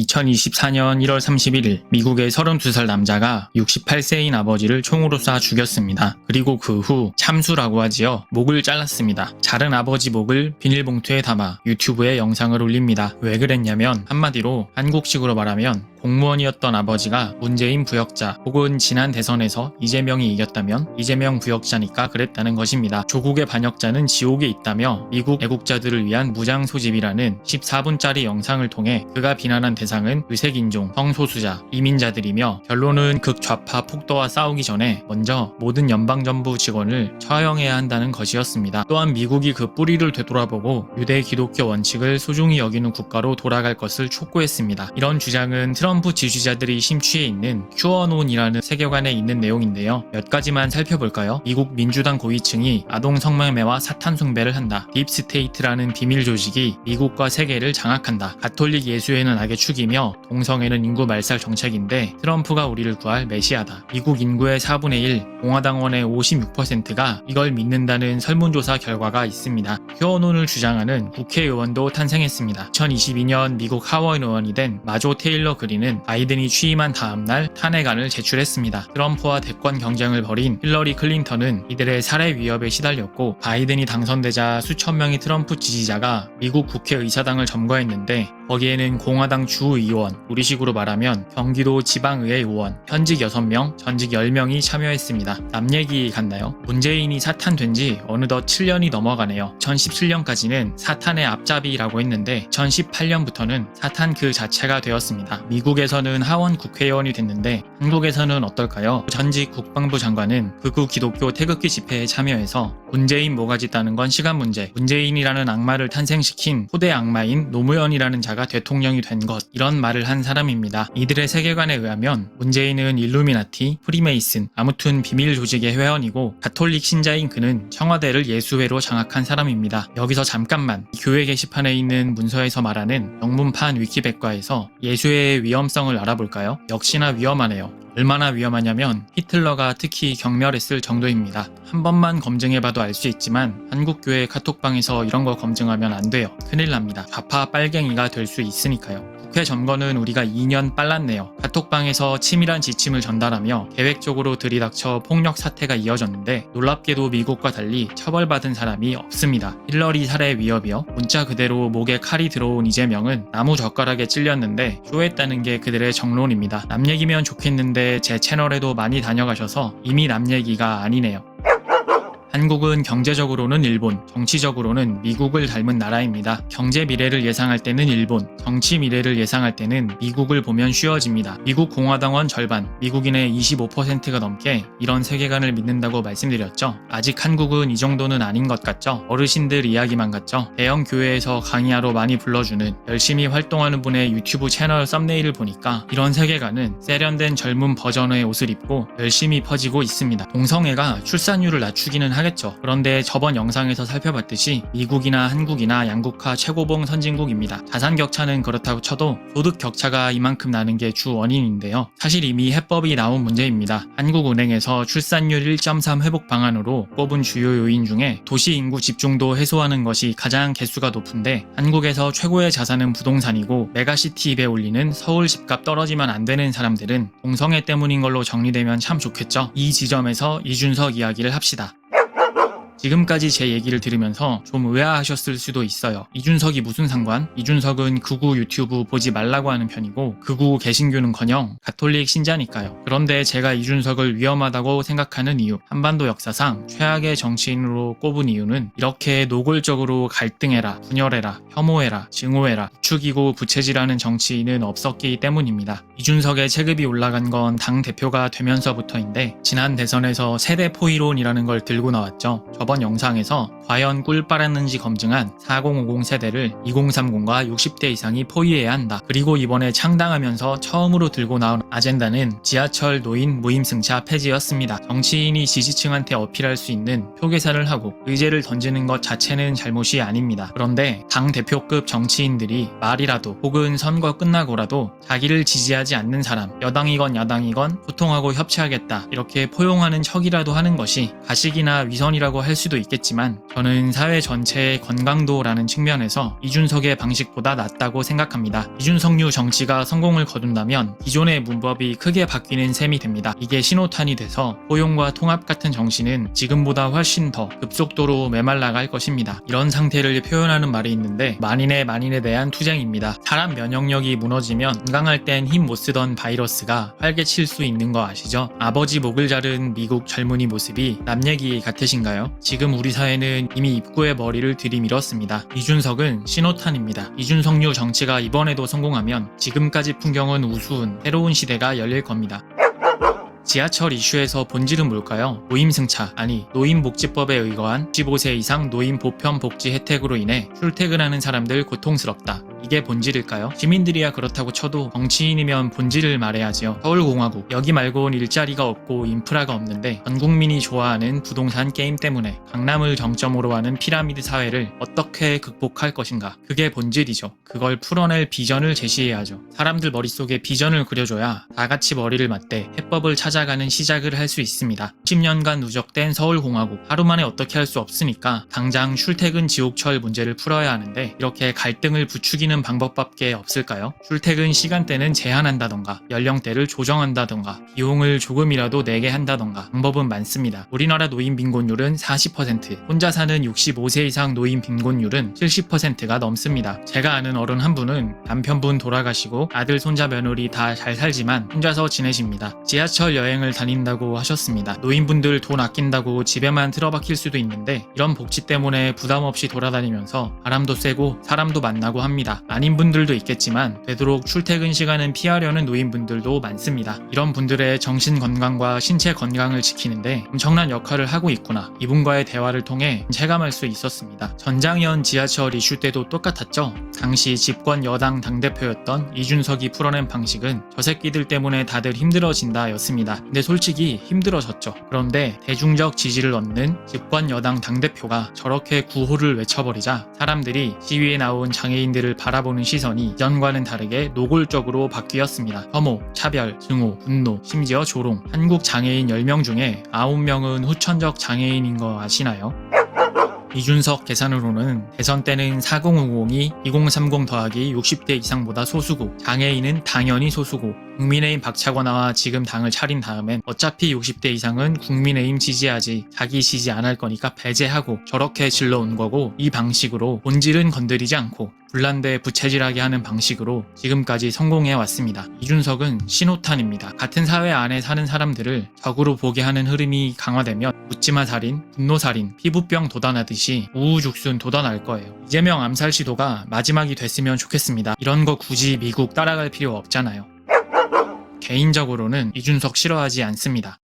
2024년 1월 31일 미국의 32살 남자가 68세인 아버지를 총으로 쏴 죽였습니다. 그리고 그 후 참수라고 하지요. 목을 잘랐습니다. 자른 아버지 목을 비닐봉투에 담아 유튜브에 영상을 올립니다. 왜 그랬냐면 한마디로 한국식으로 말하면 공무원이었던 아버지가 문재인 부역자 혹은 지난 대선에서 이재명이 이겼다면 이재명 부역자니까 그랬다는 것입니다. 조국의 반역자는 지옥에 있다며 미국 애국자들을 위한 무장 소집이라는 14분짜리 영상을 통해 그가 비난한 대상은 의색인종, 성소수자, 이민자들이며 결론은 극좌파 폭도와 싸우기 전에 먼저 모든 연방정부 직원을 처형해야 한다는 것이었습니다. 또한 미국이 그 뿌리를 되돌아보고 유대 기독교 원칙을 소중히 여기는 국가로 돌아갈 것을 촉구했습니다. 이런 주장은 트럼프 지지자들이 심취해 있는 QAnon이라는 세계관에 있는 내용인데요. 몇 가지만 살펴볼까요? 미국 민주당 고위층이 아동 성매매와 사탄 숭배를 한다. 딥스테이트라는 비밀 조직이 미국과 세계를 장악한다. 가톨릭 예수회는 악의 축이며 동성애는 인구 말살 정책인데 트럼프가 우리를 구할 메시아다. 미국 인구의 4분의 1, 공화당원의 56%가 이걸 믿는다는 설문조사 결과가 있습니다. QAnon을 주장하는 국회의원도 탄생했습니다. 2022년 미국 하원 의원이 된 마조 테일러 그린은 바이든이 취임한 다음날 탄핵안을 제출했습니다. 트럼프와 대권 경쟁을 벌인 힐러리 클린턴은 이들의 살해 위협에 시달렸고 바이든이 당선되자 수천 명의 트럼프 지지자가 미국 국회의사당을 점거했는데 거기에는 공화당 주의원, 우리식으로 말하면 경기도 지방의회 의원, 현직 6명, 전직 10명이 참여했습니다. 남 얘기 같나요? 문재인이 사탄된 지 어느덧 7년이 넘어가네요. 2017년까지는 사탄의 앞잡이라고 했는데 2018년부터는 사탄 그 자체가 되었습니다. 미국에서는 하원 국회의원이 됐는데 한국에서는 어떨까요? 전직 국방부 장관은 극우 기독교 태극기 집회에 참여해서 문재인 뭐가지 따는 건 시간 문제, 문재인이라는 악마를 탄생시킨 초대 악마인 노무현이라는 자가 대통령이 된 것, 이런 말을 한 사람입니다. 이들의 세계관에 의하면 문재인은 일루미나티, 프리메이슨, 아무튼 비밀 조직의 회원이고 가톨릭 신자인 그는 청와대를 예수회로 장악한 사람입니다. 여기서 잠깐만 교회 게시판에 있는 문서에서 말하는 영문판 위키백과에서 예수회의 위험성을 알아볼까요? 역시나 위험하네요. 얼마나 위험하냐면 히틀러가 특히 경멸했을 정도입니다. 한 번만 검증해봐도 알 수 있지만 한국교회 카톡방에서 이런 거 검증하면 안 돼요. 큰일 납니다. 좌파 빨갱이가 될 수 있으니까요. 국회 점거는 우리가 2년 빨랐네요. 카톡방에서 치밀한 지침을 전달하며 계획적으로 들이닥쳐 폭력 사태가 이어졌는데 놀랍게도 미국과 달리 처벌받은 사람이 없습니다. 힐러리 살해 위협이요? 문자 그대로 목에 칼이 들어온 이재명은 나무 젓가락에 찔렸는데 쇼했다는 게 그들의 정론입니다. 남 얘기면 좋겠는데 제 채널에도 많이 다녀가셔서 이미 남 얘기가 아니네요. 한국은 경제적으로는 일본, 정치적으로는 미국을 닮은 나라입니다. 경제 미래를 예상할 때는 일본, 정치 미래를 예상할 때는 미국을 보면 쉬워집니다. 미국 공화당원 절반, 미국인의 25%가 넘게 이런 세계관을 믿는다고 말씀드렸죠. 아직 한국은 이 정도는 아닌 것 같죠? 어르신들 이야기만 같죠? 대형 교회에서 강의하러 많이 불러주는 열심히 활동하는 분의 유튜브 채널 썸네일을 보니까 이런 세계관은 세련된 젊은 버전의 옷을 입고 열심히 퍼지고 있습니다. 동성애가 출산율을 낮추기는 하겠죠. 그런데 저번 영상에서 살펴봤듯이 미국이나 한국이나 양극화 최고봉 선진국입니다. 자산 격차는 그렇다고 쳐도 소득 격차가 이만큼 나는 게 주 원인인데요. 사실 이미 해법이 나온 문제입니다. 한국은행에서 출산율 1.3 회복 방안으로 꼽은 주요 요인 중에 도시 인구 집중도 해소하는 것이 가장 개수가 높은데 한국에서 최고의 자산은 부동산이고 메가시티 입에 올리는 서울 집값 떨어지면 안 되는 사람들은 동성애 때문인 걸로 정리되면 참 좋겠죠. 이 지점에서 이준석 이야기를 합시다. 지금까지 제 얘기를 들으면서 좀 의아하셨을 수도 있어요. 이준석이 무슨 상관? 이준석은 극우 유튜브 보지 말라고 하는 편이고 극우 개신교는커녕 가톨릭 신자니까요. 그런데 제가 이준석을 위험하다고 생각하는 이유, 한반도 역사상 최악의 정치인으로 꼽은 이유는 이렇게 노골적으로 갈등해라, 분열해라, 혐오해라, 증오해라, 부추기고 부채질하는 정치인은 없었기 때문입니다. 이준석의 체급이 올라간 건 당대표가 되면서부터인데 지난 대선에서 세대 포이론이라는 걸 들고 나왔죠. 저번 영상에서 과연 꿀 빨았는지 검증한 4050 세대를 2030과 60대 이상이 포위해야 한다. 그리고 이번에 창당하면서 처음으로 들고 나온 아젠다는 지하철 노인 무임승차 폐지였습니다. 정치인이 지지층한테 어필할 수 있는 표 계산을 하고 의제를 던지는 것 자체는 잘못이 아닙니다. 그런데 당대표급 정치인들이 말이라도 혹은 선거 끝나고라도 자기를 지지하지 않는 사람, 여당이건 야당이건 소통하고 협치하겠다 이렇게 포용하는 척이라도 하는 것이 가식이나 위선이라고 할 수도 있겠지만 저는 사회 전체의 건강도라는 측면에서 이준석의 방식보다 낫다고 생각합니다. 이준석류 정치가 성공을 거둔다면 기존의 문법이 크게 바뀌는 셈이 됩니다. 이게 신호탄이 돼서 포용과 통합 같은 정신은 지금보다 훨씬 더 급속도로 메말라갈 것입니다. 이런 상태를 표현하는 말이 있는데 만인에 대한 투쟁입니다. 사람 면역력이 무너지면 건강할 땐 힘 못 쓰던 바이러스가 활개칠 수 있는 거 아시죠? 아버지 목을 자른 미국 젊은이 모습이 남 얘기 같으신가요? 지금 우리 사회는 이미 입구에 머리를 들이밀었습니다. 이준석은 신호탄입니다. 이준석류 정치가 이번에도 성공하면 지금까지 풍경은 우스운 새로운 시대가 열릴 겁니다. 지하철 이슈에서 본질은 뭘까요? 노임승차, 아니 노인복지법에 의거한 15세 이상 노인 보편 복지 혜택으로 인해 출퇴근하는 사람들 고통스럽다. 이게 본질일까요? 시민들이야 그렇다고 쳐도 정치인이면 본질을 말해야지요. 서울공화국, 여기 말고는 일자리가 없고 인프라가 없는데 전 국민이 좋아하는 부동산 게임 때문에 강남을 정점으로 하는 피라미드 사회를 어떻게 극복할 것인가? 그게 본질이죠. 그걸 풀어낼 비전을 제시해야죠. 사람들 머릿속에 비전을 그려줘야 다 같이 머리를 맞대 해법을 찾아가는 시작을 할 수 있습니다. 10년간 누적된 서울공화국, 하루 만에 어떻게 할 수 없으니까 당장 출퇴근 지옥철 문제를 풀어야 하는데 이렇게 갈등을 부추기는 방법밖에 없을까요? 출퇴근 시간대는 제한한다던가 연령대를 조정한다던가 비용을 조금이라도 내게 한다던가 방법은 많습니다. 우리나라 노인 빈곤율은 40%, 혼자 사는 65세 이상 노인 빈곤율은 70%가 넘습니다. 제가 아는 어른 한 분은 남편분 돌아가시고 아들, 손자, 며느리 다 잘 살지만 혼자서 지내십니다. 지하철 여행을 다닌다고 하셨습니다. 노인분들 돈 아낀다고 집에만 틀어박힐 수도 있는데 이런 복지 때문에 부담 없이 돌아다니면서 바람도 쐬고 사람도 만나고 합니다. 아닌 분들도 있겠지만 되도록 출퇴근 시간은 피하려는 노인분들도 많습니다. 이런 분들의 정신 건강과 신체 건강을 지키는데 엄청난 역할을 하고 있구나. 이분과의 대화를 통해 체감할 수 있었습니다. 전장현 지하철 이슈 때도 똑같았죠. 당시 집권 여당 당대표였던 이준석이 풀어낸 방식은 저 새끼들 때문에 다들 힘들어진다 였습니다. 근데 솔직히 힘들어졌죠. 그런데 대중적 지지를 얻는 집권 여당 당대표가 저렇게 구호를 외쳐버리자 사람들이 시위에 나온 장애인들을 바라보는 시선이 이전과는 다르게 노골적으로 바뀌었습니다. 혐오, 차별, 증오, 분노, 심지어 조롱. 한국 장애인 10명 중에 9명은 후천적 장애인인 거 아시나요? 이준석 계산으로는 대선 때는 4050이 2030 더하기 60대 이상보다 소수고 장애인은 당연히 소수고 국민의힘 박차거나와 지금 당을 차린 다음엔 어차피 60대 이상은 국민의힘 지지하지 자기 지지 안 할 거니까 배제하고 저렇게 질러온 거고 이 방식으로 본질은 건드리지 않고 불난데 부채질하게 하는 방식으로 지금까지 성공해 왔습니다. 이준석은 신호탄입니다. 같은 사회 안에 사는 사람들을 적으로 보게 하는 흐름이 강화되면 묻지마 살인, 분노살인, 피부병 도단하듯이 우후죽순 도단할 거예요. 이재명 암살 시도가 마지막이 됐으면 좋겠습니다. 이런 거 굳이 미국 따라갈 필요 없잖아요. 개인적으로는 이준석 싫어하지 않습니다.